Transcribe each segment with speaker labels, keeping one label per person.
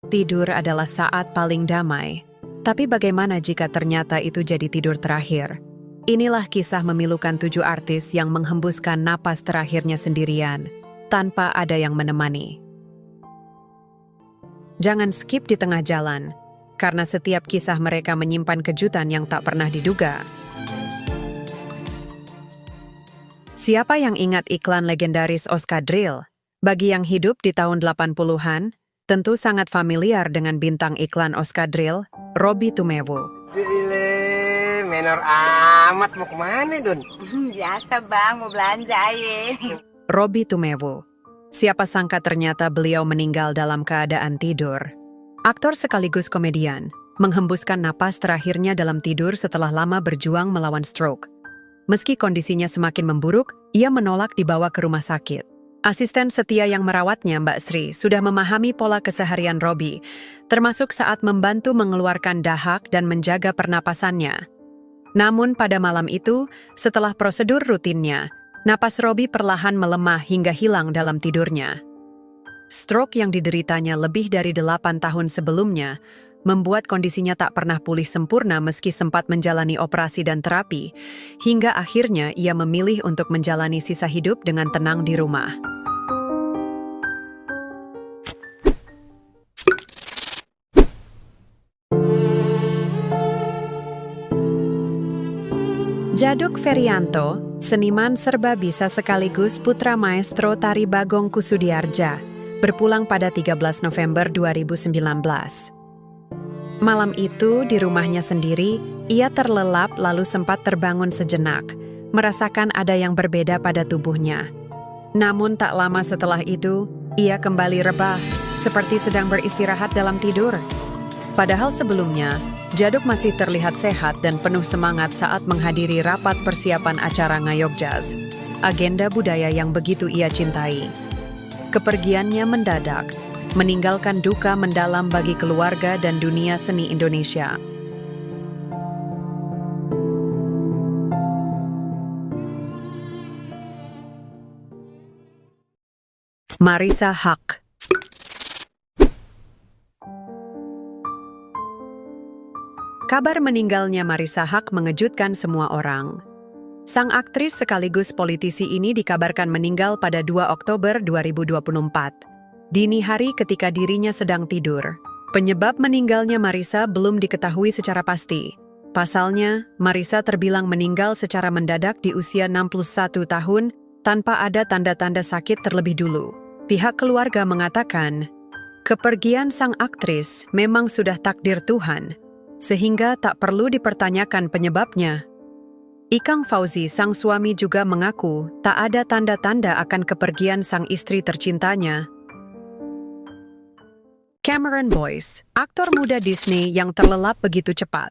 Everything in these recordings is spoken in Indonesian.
Speaker 1: Tidur adalah saat paling damai. Tapi bagaimana jika ternyata itu jadi tidur terakhir? Inilah kisah memilukan 7 artis yang menghembuskan napas terakhirnya sendirian, tanpa ada yang menemani. Jangan skip di tengah jalan, karena setiap kisah mereka menyimpan kejutan yang tak pernah diduga. Siapa yang ingat iklan legendaris Oskadril? Bagi yang hidup di tahun 80-an, tentu sangat familiar dengan bintang iklan Oskadril, Robby Tumewu.
Speaker 2: Gile, menor amat, mau kemana, Don?
Speaker 3: Biasa bang, mau belanja aja.
Speaker 1: Robby Tumewu. Siapa sangka ternyata beliau meninggal dalam keadaan tidur. Aktor sekaligus komedian, menghembuskan napas terakhirnya dalam tidur setelah lama berjuang melawan stroke. Meski kondisinya semakin memburuk, ia menolak dibawa ke rumah sakit. Asisten setia yang merawatnya, Mbak Sri, sudah memahami pola keseharian Robby, termasuk saat membantu mengeluarkan dahak dan menjaga pernapasannya. Namun pada malam itu, setelah prosedur rutinnya, napas Robby perlahan melemah hingga hilang dalam tidurnya. Stroke yang dideritanya lebih dari 8 tahun sebelumnya membuat kondisinya tak pernah pulih sempurna meski sempat menjalani operasi dan terapi, hingga akhirnya ia memilih untuk menjalani sisa hidup dengan tenang di rumah. Djaduk Ferianto, seniman serba bisa sekaligus putra maestro tari Bagong Kussudiardja, berpulang pada 13 November 2019. Malam itu, di rumahnya sendiri, ia terlelap lalu sempat terbangun sejenak, merasakan ada yang berbeda pada tubuhnya. Namun tak lama setelah itu, ia kembali rebah, seperti sedang beristirahat dalam tidur. Padahal sebelumnya, Djaduk masih terlihat sehat dan penuh semangat saat menghadiri rapat persiapan acara Ngayog Jazz, agenda budaya yang begitu ia cintai. Kepergiannya mendadak, meninggalkan duka mendalam bagi keluarga dan dunia seni Indonesia. Marissa Haque. Kabar meninggalnya Marissa Haque mengejutkan semua orang. Sang aktris sekaligus politisi ini dikabarkan meninggal pada 2 Oktober 2024. Dini hari ketika dirinya sedang tidur. Penyebab meninggalnya Marissa belum diketahui secara pasti. Pasalnya, Marissa terbilang meninggal secara mendadak di usia 61 tahun tanpa ada tanda-tanda sakit terlebih dulu. Pihak keluarga mengatakan, kepergian sang aktris memang sudah takdir Tuhan, sehingga tak perlu dipertanyakan penyebabnya. Ikang Fauzi, sang suami, juga mengaku tak ada tanda-tanda akan kepergian sang istri tercintanya. Cameron Boyce, aktor muda Disney yang terlelap begitu cepat.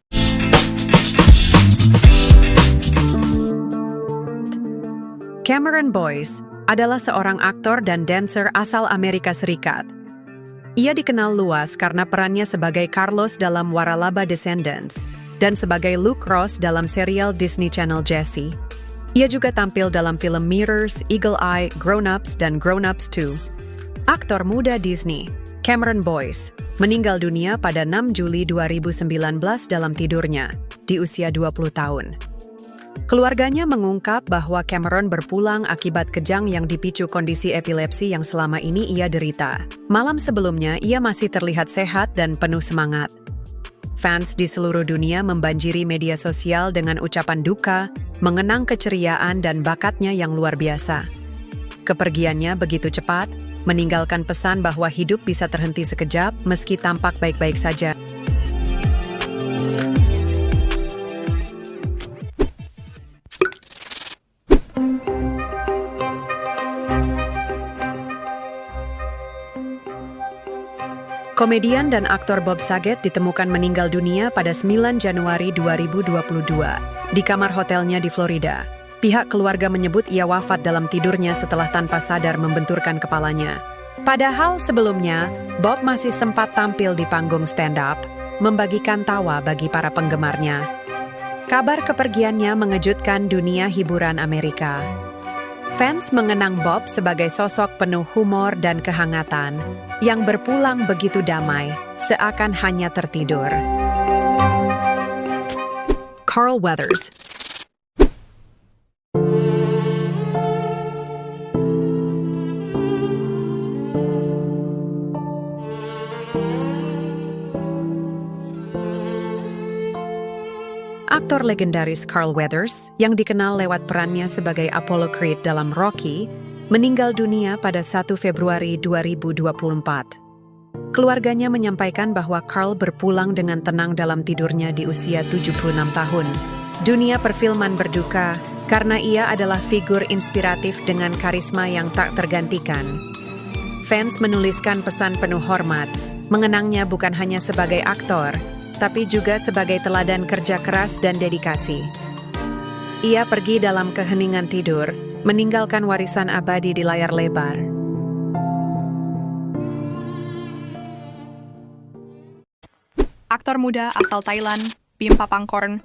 Speaker 1: Cameron Boyce adalah seorang aktor dan dancer asal Amerika Serikat. Ia dikenal luas karena perannya sebagai Carlos dalam Waralaba Descendants dan sebagai Luke Ross dalam serial Disney Channel Jessie. Ia juga tampil dalam film Mirrors, Eagle Eye, Grown Ups, dan Grown Ups 2. Aktor muda Disney, Cameron Boyce, meninggal dunia pada 6 Juli 2019 dalam tidurnya, di usia 20 tahun. Keluarganya mengungkap bahwa Cameron berpulang akibat kejang yang dipicu kondisi epilepsi yang selama ini ia derita. Malam sebelumnya, ia masih terlihat sehat dan penuh semangat. Fans di seluruh dunia membanjiri media sosial dengan ucapan duka, mengenang keceriaan dan bakatnya yang luar biasa. Kepergiannya begitu cepat, meninggalkan pesan bahwa hidup bisa terhenti sekejap meski tampak baik-baik saja. Komedian dan aktor Bob Saget ditemukan meninggal dunia pada 9 Januari 2022 di kamar hotelnya di Florida. Pihak keluarga menyebut ia wafat dalam tidurnya setelah tanpa sadar membenturkan kepalanya. Padahal sebelumnya, Bob masih sempat tampil di panggung stand-up, membagikan tawa bagi para penggemarnya. Kabar kepergiannya mengejutkan dunia hiburan Amerika. Fans mengenang Bob sebagai sosok penuh humor dan kehangatan yang berpulang begitu damai, seakan hanya tertidur. Carl Weathers. Aktor legendaris Carl Weathers, yang dikenal lewat perannya sebagai Apollo Creed dalam Rocky, meninggal dunia pada 1 Februari 2024. Keluarganya menyampaikan bahwa Carl berpulang dengan tenang dalam tidurnya di usia 76 tahun. Dunia perfilman berduka karena ia adalah figur inspiratif dengan karisma yang tak tergantikan. Fans menuliskan pesan penuh hormat, mengenangnya bukan hanya sebagai aktor, tapi juga sebagai teladan kerja keras dan dedikasi. Ia pergi dalam keheningan tidur, meninggalkan warisan abadi di layar lebar.
Speaker 4: Aktor muda asal Thailand, Bim Papangkorn,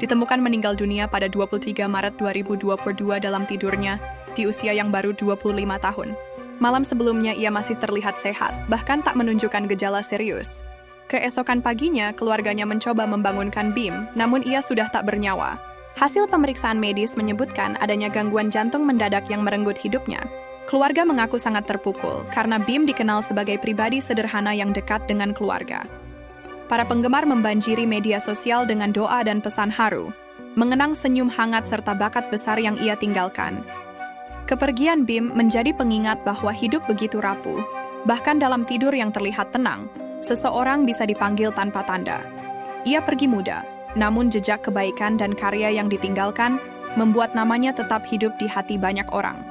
Speaker 4: ditemukan meninggal dunia pada 23 Maret 2022 dalam tidurnya di usia yang baru 25 tahun. Malam sebelumnya ia masih terlihat sehat, bahkan tak menunjukkan gejala serius. Keesokan paginya, keluarganya mencoba membangunkan Bim, namun ia sudah tak bernyawa. Hasil pemeriksaan medis menyebutkan adanya gangguan jantung mendadak yang merenggut hidupnya. Keluarga mengaku sangat terpukul, karena Bim dikenal sebagai pribadi sederhana yang dekat dengan keluarga. Para penggemar membanjiri media sosial dengan doa dan pesan haru, mengenang senyum hangat serta bakat besar yang ia tinggalkan. Kepergian Bim menjadi pengingat bahwa hidup begitu rapuh. Bahkan dalam tidur yang terlihat tenang, seseorang bisa dipanggil tanpa tanda. Ia pergi muda, namun jejak kebaikan dan karya yang ditinggalkan membuat namanya tetap hidup di hati banyak orang.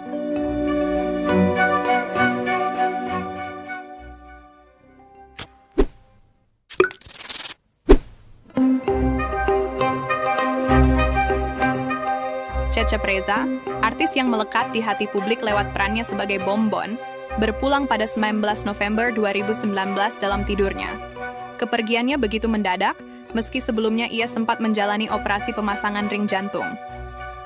Speaker 4: Cecep Reza, artis yang melekat di hati publik lewat perannya sebagai Bonbon, berpulang pada 19 November 2019 dalam tidurnya. Kepergiannya begitu mendadak, meski sebelumnya ia sempat menjalani operasi pemasangan ring jantung.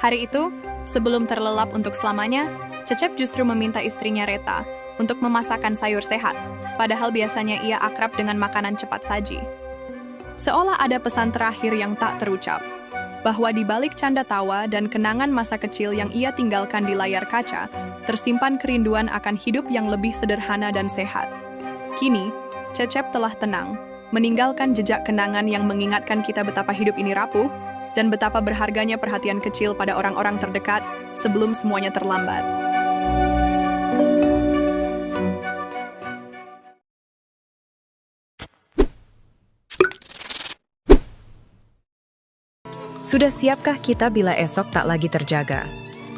Speaker 4: Hari itu, sebelum terlelap untuk selamanya, Cecep justru meminta istrinya Reta untuk memasakkan sayur sehat, padahal biasanya ia akrab dengan makanan cepat saji. Seolah ada pesan terakhir yang tak terucap, bahwa di balik canda tawa dan kenangan masa kecil yang ia tinggalkan di layar kaca, tersimpan kerinduan akan hidup yang lebih sederhana dan sehat. Kini, Cecep telah tenang, meninggalkan jejak kenangan yang mengingatkan kita betapa hidup ini rapuh, dan betapa berharganya perhatian kecil pada orang-orang terdekat sebelum semuanya terlambat.
Speaker 1: Sudah siapkah kita bila esok tak lagi terjaga?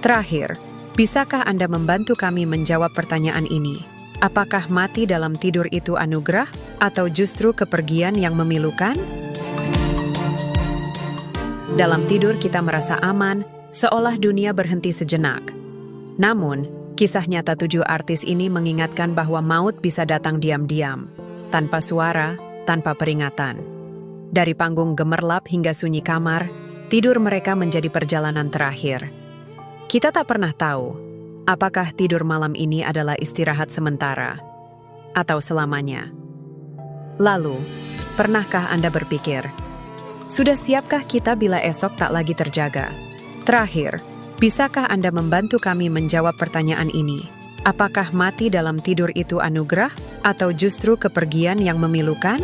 Speaker 1: Terakhir, bisakah Anda membantu kami menjawab pertanyaan ini? Apakah mati dalam tidur itu anugerah atau justru kepergian yang memilukan? Dalam tidur kita merasa aman, seolah dunia berhenti sejenak. Namun, kisah nyata 7 artis ini mengingatkan bahwa maut bisa datang diam-diam, tanpa suara, tanpa peringatan. Dari panggung gemerlap hingga sunyi kamar, tidur mereka menjadi perjalanan terakhir. Kita tak pernah tahu, apakah tidur malam ini adalah istirahat sementara atau selamanya. Lalu, pernahkah Anda berpikir, sudah siapkah kita bila esok tak lagi terjaga? Terakhir, bisakah Anda membantu kami menjawab pertanyaan ini? Apakah mati dalam tidur itu anugerah atau justru kepergian yang memilukan?